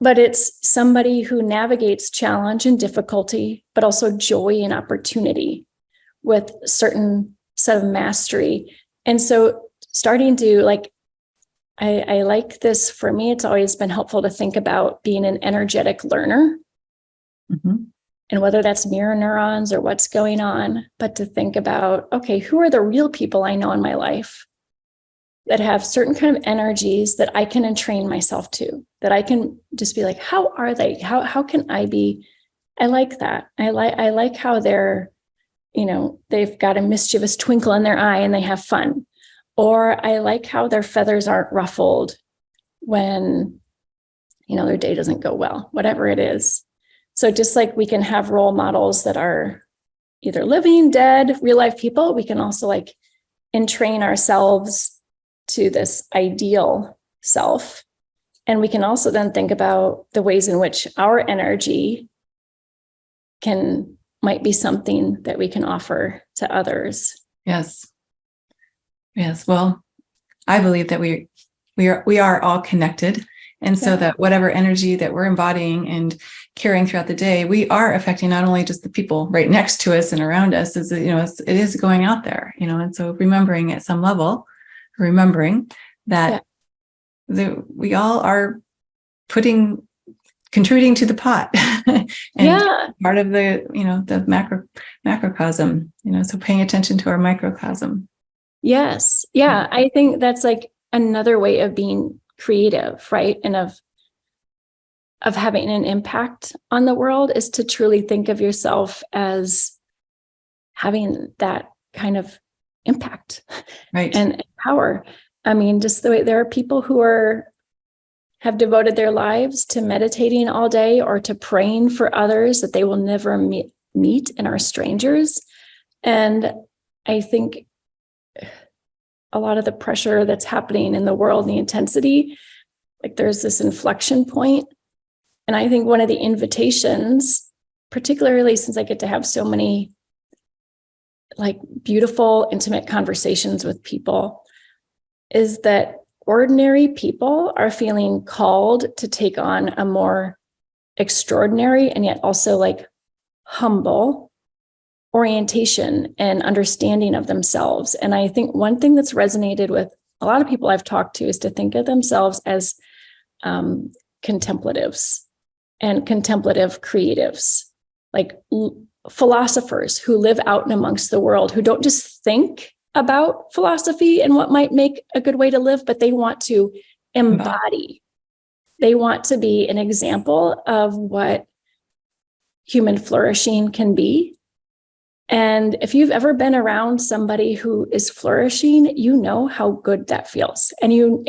but it's somebody who navigates challenge and difficulty, but also joy and opportunity with a certain set of mastery. And so starting to like, I like this. For me, it's always been helpful to think about being an energetic learner. And whether that's mirror neurons or what's going on, but to think about, okay, who are the real people I know in my life that have certain kind of energies that I can entrain myself to, that I can just be like, how are they? How can I be? I like that. I like how they're, they've got a mischievous twinkle in their eye and they have fun. Or I like how their feathers aren't ruffled when, their day doesn't go well, whatever it is. So just like we can have role models that are either living, dead, real life people, we can also like entrain ourselves to this ideal self. And we can also then think about the ways in which our energy might be something that we can offer to others. Yes. Well, I believe that we are all connected. And so that whatever energy that we're embodying and carrying throughout the day, we are affecting not only just the people right next to us and around us, it is going out there, and so remembering at some level, that we all are contributing to the pot and part of the macrocosm, so paying attention to our microcosm. Yes. Yeah. I think that's like another way of being creative, right? And of having an impact on the world is to truly think of yourself as having that kind of impact, right? And power. I mean, just the way there are people who have devoted their lives to meditating all day or to praying for others that they will never meet and are strangers. And I think a lot of the pressure that's happening in the world, the intensity, like there's this inflection point. And I think one of the invitations, particularly since I get to have so many like beautiful, intimate conversations with people, is that ordinary people are feeling called to take on a more extraordinary and yet also like humble orientation and understanding of themselves. And I think one thing that's resonated with a lot of people I've talked to is to think of themselves as contemplatives and contemplative creatives, like philosophers who live out and amongst the world, who don't just think about philosophy and what might make a good way to live, but they want to embody. They want to be an example of what human flourishing can be. And if you've ever been around somebody who is flourishing, you know how good that feels. And you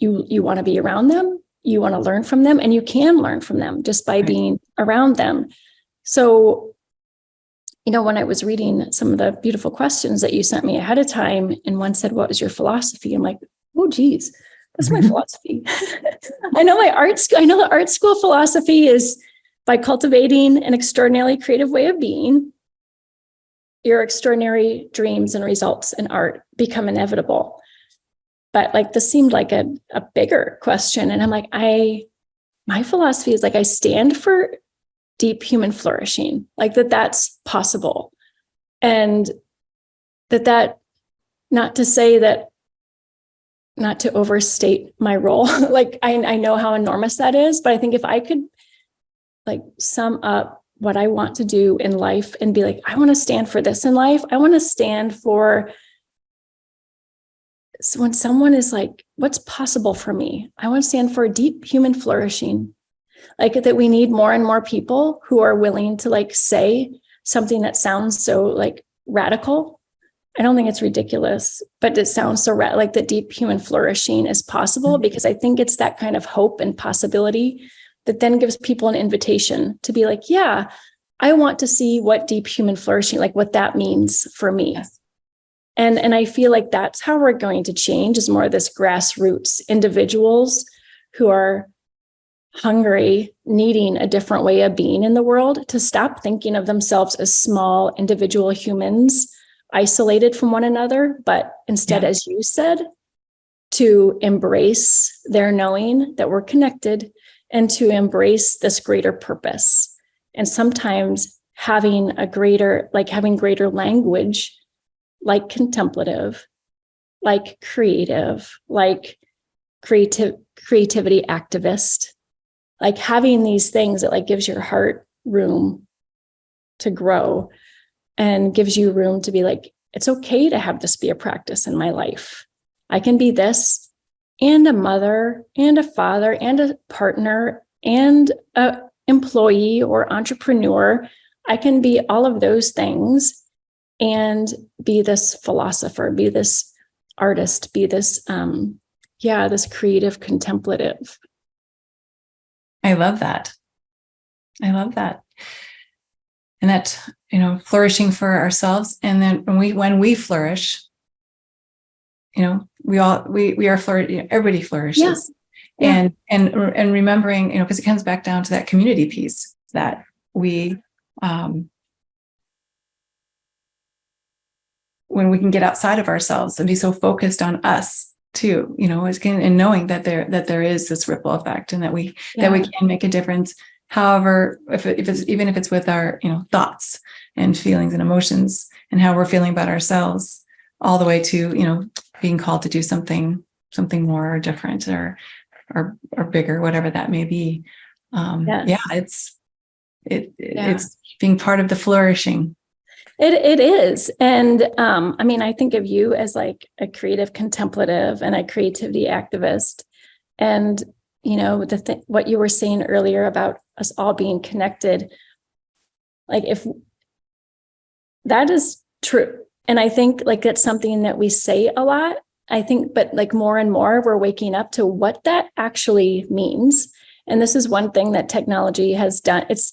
want to be around them, you want to learn from them, and you can learn from them just by being around them. So, when I was reading some of the beautiful questions that you sent me ahead of time, and one said, "What was your philosophy?" I'm like, "Oh, geez, that's my philosophy." I know the art school philosophy is by cultivating an extraordinarily creative way of being, your extraordinary dreams and results in art become inevitable. But this seemed like a bigger question. And I'm like, my philosophy is I stand for deep human flourishing, that's possible. And that not to say that, not to overstate my role, I know how enormous that is, but I think if I could sum up what I want to do in life and be I want to stand for this in life. I want to stand for, so when someone is what's possible for me? I want to stand for deep human flourishing. That we need more and more people who are willing to say something that sounds so radical. I don't think it's ridiculous, but it sounds so that deep human flourishing is possible, because I think it's that kind of hope and possibility that then gives people an invitation to be yeah, I want to see what deep human flourishing, what that means for me. Yes. And I feel that's how we're going to change, is more of this grassroots individuals who are hungry, needing a different way of being in the world, to stop thinking of themselves as small individual humans isolated from one another, but instead, as you said, to embrace their knowing that we're connected, and to embrace this greater purpose. And sometimes having greater language, contemplative, creative, creativity activist, having these things that gives your heart room to grow and gives you room to be it's okay to have this be a practice in my life. I can be this, and a mother, and a father, and a partner, and an employee or entrepreneur. I can be all of those things and be this philosopher, be this artist, be this, this creative contemplative. I love that. And that, flourishing for ourselves. And then when we flourish, we are flourishing, everybody flourishes. Yeah. And remembering, because it comes back down to that community piece that we, when we can get outside of ourselves and be so focused on us too, and knowing that there is this ripple effect, and that we can make a difference. However, if it's with our, thoughts and feelings and emotions, and how we're feeling about ourselves, all the way to, being called to do something more, or different, or bigger, whatever that may be. It's being part of the flourishing. It is. And I think of you as a creative contemplative and a creativity activist. And, what you were saying earlier about us all being connected, if that is true. And I think that's something that we say a lot, I think, but more and more we're waking up to what that actually means. And this is one thing that technology has done. It's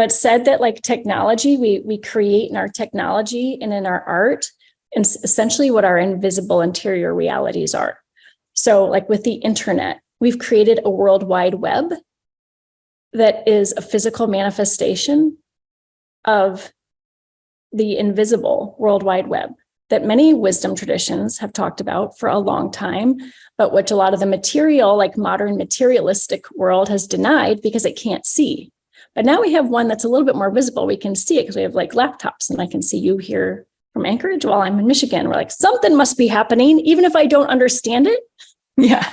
said that technology, we create in our technology and in our art, and essentially what our invisible interior realities are. So with the internet, we've created a world wide web that is a physical manifestation of the invisible World Wide Web that many wisdom traditions have talked about for a long time, but which a lot of the material, modern materialistic world, has denied because it can't see. But now we have one that's a little bit more visible. We can see it because we have like laptops, and I can see you here from Anchorage while I'm in Michigan. We're like, something must be happening, even if I don't understand it. Yeah.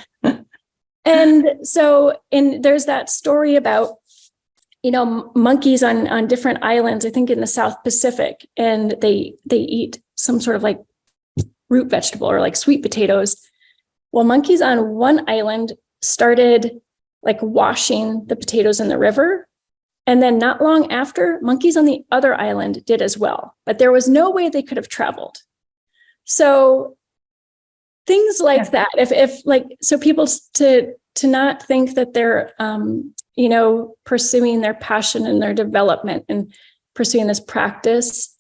And so, there's that story about, monkeys on different islands, I think in the South Pacific, and they eat some sort of like root vegetable or like sweet potatoes. Well, monkeys on one island started like washing the potatoes in the river. And then not long after, monkeys on the other island did as well. But there was no way they could have traveled. So things like that, if like, so people to not think that they're, pursuing their passion and their development and pursuing this practice,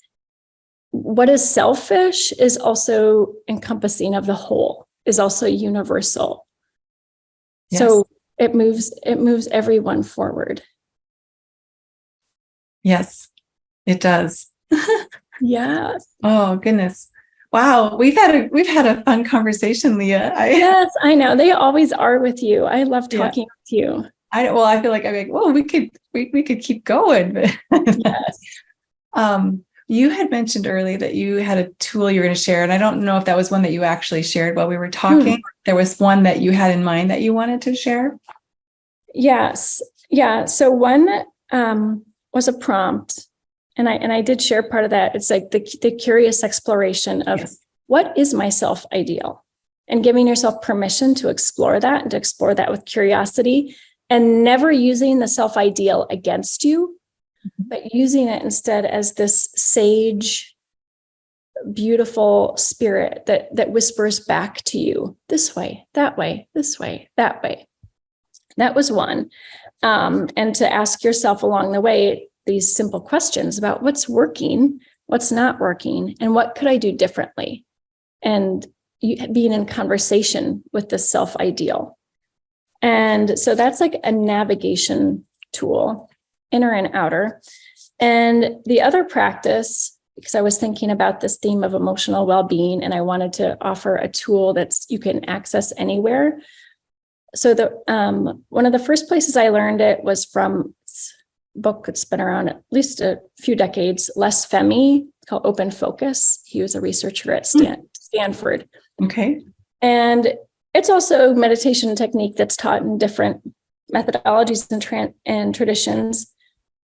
what is selfish is also encompassing of the whole, is also universal. Yes. So it moves everyone forward. Yes, it does. Yes. Oh, goodness. Wow. We've had a fun conversation, Leah. Yes, I know. They always are with you. I love talking with you. I feel like I'm like, well, we could keep going. But yes. You had mentioned earlier that you had a tool you were going to share, and I don't know if that was one that you actually shared while we were talking. There was one that you had in mind that you wanted to share. Yes. Yeah. So one was a prompt, and I did share part of that. It's like the curious exploration of what is my self ideal, and giving yourself permission to explore that and to explore that with curiosity, and never using the self ideal against you, but using it instead as this sage, beautiful spirit that whispers back to you, this way, that way, this way, that way. That was one. And to ask yourself along the way these simple questions about what's working, what's not working, and what could I do differently? And being in conversation with the self-ideal. And so that's like a navigation tool, inner and outer. And the other practice, because I was thinking about this theme of emotional well-being, and I wanted to offer a tool that's you can access anywhere. So one of the first places I learned it was from a book that's been around at least a few decades, Les Femi, called Open Focus. He was a researcher at Stanford. Okay. And it's also a meditation technique that's taught in different methodologies and traditions.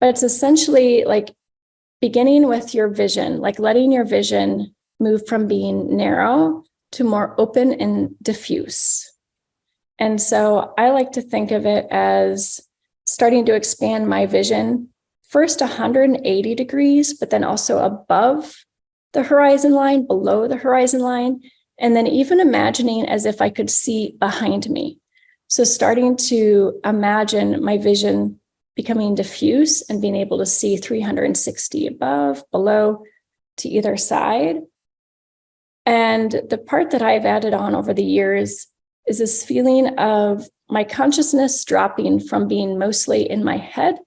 But it's essentially like beginning with your vision, like letting your vision move from being narrow to more open and diffuse. And so I like to think of it as starting to expand my vision, first 180 degrees, but then also above the horizon line, below the horizon line, and then even imagining as if I could see behind me. So starting to imagine my vision becoming diffuse and being able to see 360 above, below, to either side. And the part that I've added on over the years is this feeling of my consciousness dropping from being mostly in my head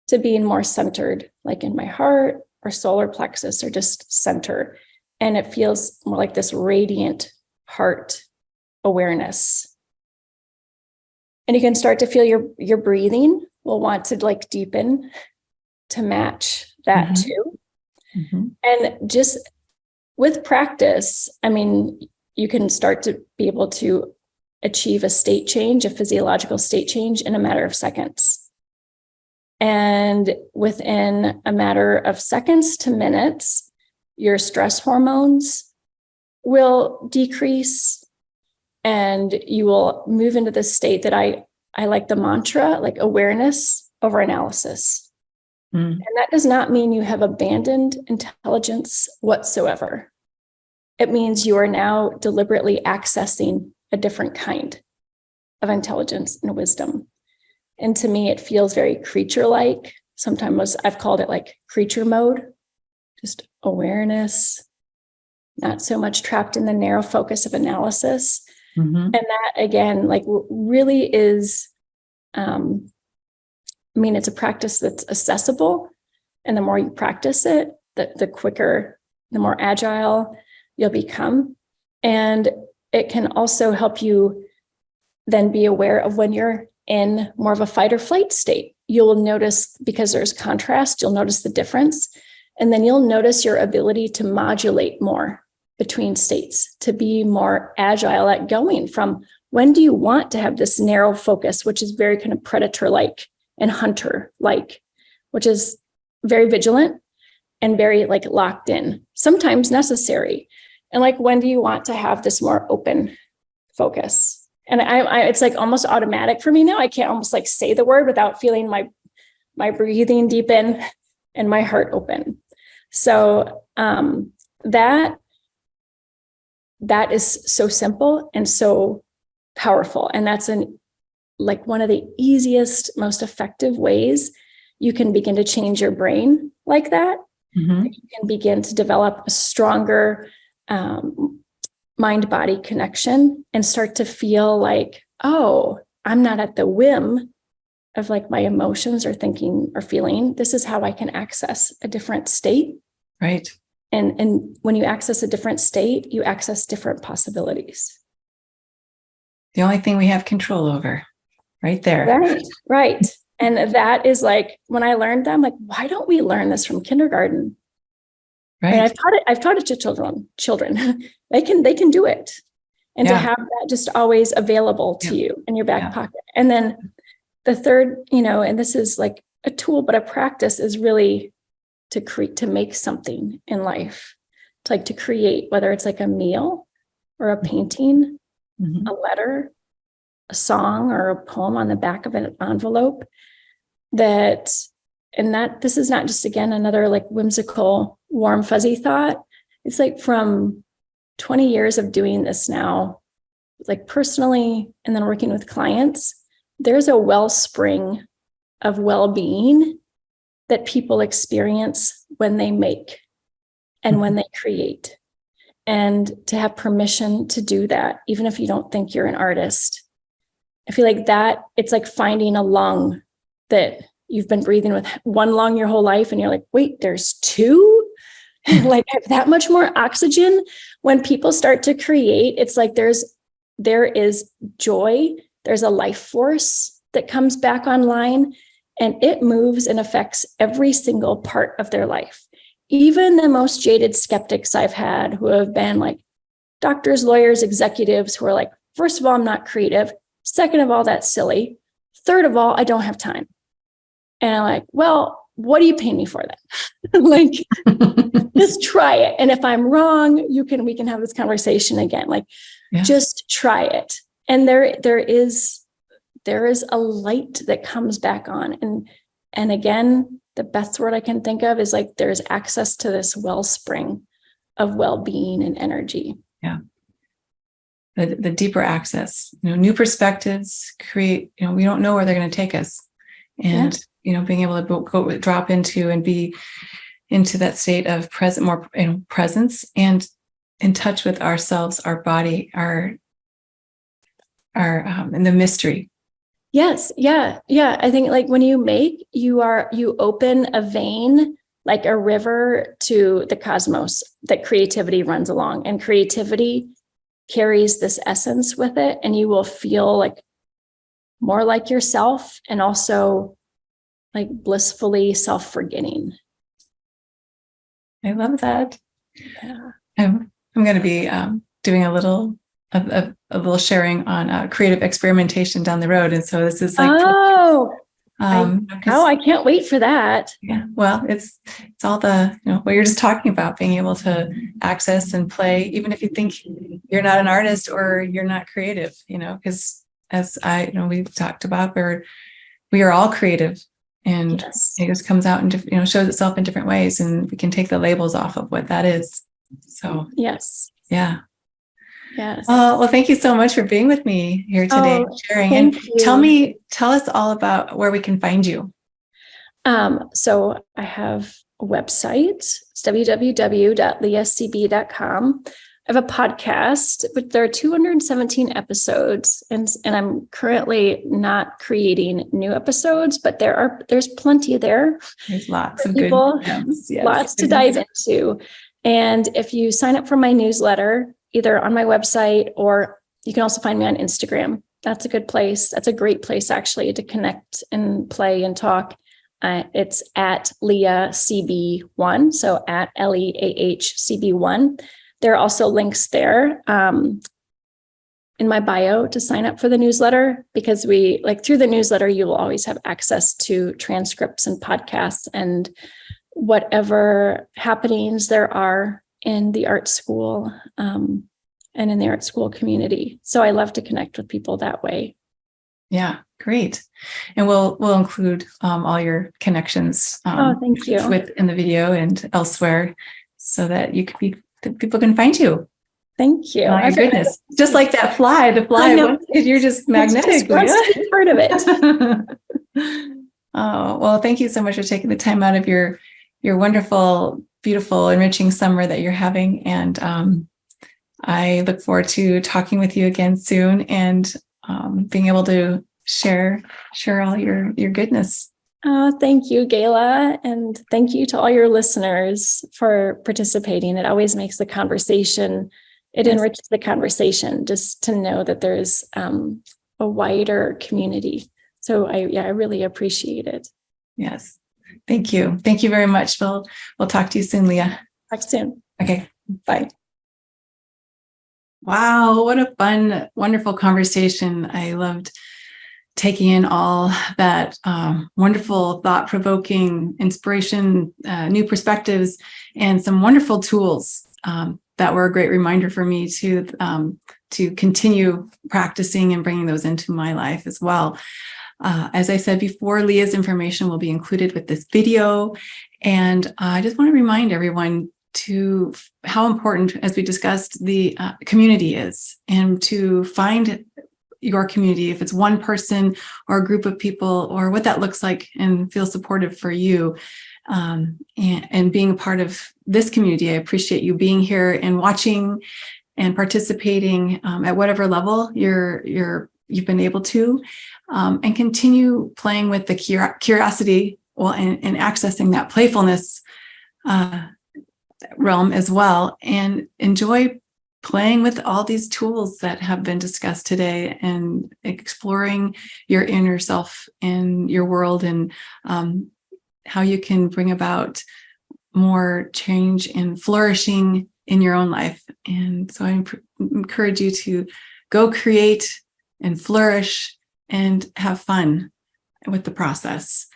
to being more centered, like in my heart or solar plexus, or just center. And it feels more like this radiant heart awareness. And you can start to feel your breathing will want to like deepen to match that too. Mm-hmm. And just with practice, I mean, you can start to be able to achieve a state change, a physiological state change in a matter of seconds. And within a matter of seconds to minutes, your stress hormones will decrease, and you will move into this state that I like the mantra, like awareness over analysis. And that does not mean you have abandoned intelligence whatsoever. It means you are now deliberately accessing a different kind of intelligence and wisdom. And to me, it feels very creature-like. Sometimes I've called it like creature mode, just awareness, not so much trapped in the narrow focus of analysis. And that, again, like really is, it's a practice that's accessible. And the more you practice it, the quicker, the more agile you'll become. And it can also help you then be aware of when you're in more of a fight or flight state. You'll notice, because there's contrast, you'll notice the difference. And then you'll notice your ability to modulate more between states, to be more agile at going from when do you want to have this narrow focus, which is very kind of predator-like and hunter-like, which is very vigilant and very like locked in, sometimes necessary. And like, when do you want to have this more open focus? And it's like almost automatic for me now. I can't almost like say the word without feeling my breathing deepen and my heart open. So that is so simple and so powerful. And that's like one of the easiest, most effective ways you can begin to change your brain like that. Mm-hmm. You can begin to develop a stronger mind-body connection and start to feel like, oh, I'm not at the whim of like my emotions or thinking or feeling. This is how I can access a different state. Right. And when you access a different state, you access different possibilities. The only thing we have control over, right there. Right, right. And that is like, when I learned that, I'm like, why don't we learn this from kindergarten? Right. And I've taught it to children. They can do it. And to have that just always available to you in your back pocket. And then the third, and this is like a tool, but a practice is really to make something in life, to create, whether it's like a meal or a painting, mm-hmm. a letter, a song, or a poem on the back of an envelope. This is not just, again, another like whimsical, warm, fuzzy thought. It's like from 20 years of doing this now, like personally, and then working with clients, there's a wellspring of well-being that people experience when they make and when they create. And to have permission to do that, even if you don't think you're an artist, I feel like that it's like finding a lung that you've been breathing with one lung your whole life. And you're like, wait, there's two? Like, I have that much more oxygen. When people start to create, it's like there is joy. There's a life force that comes back online, and it moves and affects every single part of their life. Even the most jaded skeptics I've had, who have been like doctors, lawyers, executives, who are like, first of all, I'm not creative. Second of all, that's silly. Third of all, I don't have time. And I'm like, well, what do you pay me for then? Like, just try it. And if I'm wrong, we can have this conversation again. Like, just try it. And there is a light that comes back on. And again, the best word I can think of is like, there's access to this wellspring of well-being and energy. Yeah. The deeper access, new perspectives create, we don't know where they're going to take us. And, being able to go drop into and be into that state of more presence and in touch with ourselves, our body, our and the mystery. Yes. Yeah. Yeah. I think like when you make, you open a vein, like a river to the cosmos that creativity runs along, and creativity carries this essence with it, and you will feel like more like yourself, and also like blissfully self-forgetting. I love that. Yeah. I'm going to be doing a little sharing on creative experimentation down the road, and so this is like I can't wait for that. Yeah, well, it's all the what you're just talking about, being able to access and play, even if you think you're not an artist or you're not creative. Because as we've talked about, we are all creative, and it just comes out and shows itself in different ways, and we can take the labels off of what that is. So yes, yeah. Yes. Well, thank you so much for being with me here today, sharing. And tell us all about where we can find you. So I have a website, it's www.leahcb.com. I have a podcast, but there are 217 episodes, and I'm currently not creating new episodes, but there's plenty there. There's lots of people, good gems. Yes. Lots to dive into. And if you sign up for my newsletter, either on my website, or you can also find me on Instagram that's a good place. That's a great place actually to connect and play and talk. It's at Leah CB1, so at LEAHCB1. There are also links there in my bio to sign up for the newsletter, because through the newsletter, you will always have access to transcripts and podcasts and whatever happenings there are in the art school and in the art school community. So I love to connect with people that way. Yeah, great. And we'll include all your connections thank you. in the video and elsewhere, so that people can find you. Thank you. Oh, my goodness. Just like that fly, you're just magnetic. Just part of it. Oh, well, thank you so much for taking the time out of your wonderful, beautiful, enriching summer that you're having. And I look forward to talking with you again soon and being able to share all your goodness. Thank you, Gayla. And thank you to all your listeners for participating. It always makes the conversation, it enriches the conversation just to know that there's a wider community. So I really appreciate it. Yes. Thank you. Thank you very much. We'll talk to you soon, Leah. Talk soon. Okay. Bye. Wow. What a fun, wonderful conversation. I loved taking in all that wonderful, thought-provoking inspiration, new perspectives, and some wonderful tools that were a great reminder for me to continue practicing and bringing those into my life as well. As I said before, Leah's information will be included with this video. And I just want to remind everyone to how important, as we discussed, the community is, and to find your community, if it's one person or a group of people, or what that looks like, and feel supportive for you. And being a part of this community. I appreciate you being here and watching and participating at whatever level you've been able to, and continue playing with the curiosity, and accessing that playfulness realm as well, and enjoy playing with all these tools that have been discussed today, and exploring your inner self and your world, and how you can bring about more change and flourishing in your own life. And so I encourage you to go create and flourish and have fun with the process.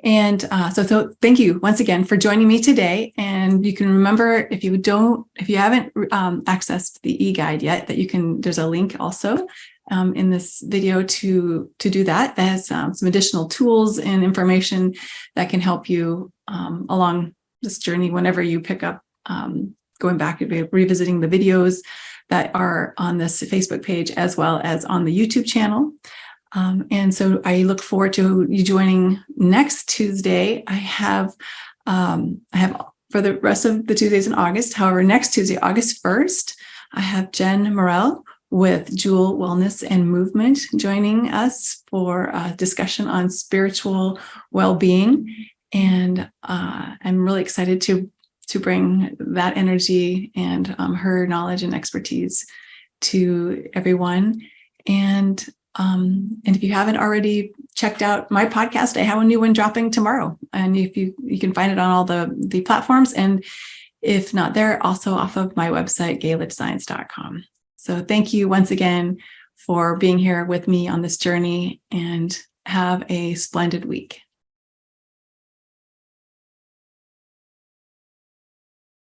And so thank you once again for joining me today. And you can remember, if you haven't accessed the e-guide yet, that there's a link also in this video to do that. That has some additional tools and information that can help you along this journey whenever you pick up going back and revisiting the videos that are on this Facebook page, as well as on the YouTube channel. And so I look forward to you joining next Tuesday. I have for the rest of the Tuesdays in August. However, next Tuesday, August 1st, I have Jen Morell with Jewel Wellness and Movement joining us for a discussion on spiritual well-being. And I'm really excited to bring that energy and her knowledge and expertise to everyone. And if you haven't already checked out my podcast, I have a new one dropping tomorrow. And if you can find it on all the platforms. And if not there, also off of my website, gaylifescience.com. So thank you once again for being here with me on this journey, and have a splendid week.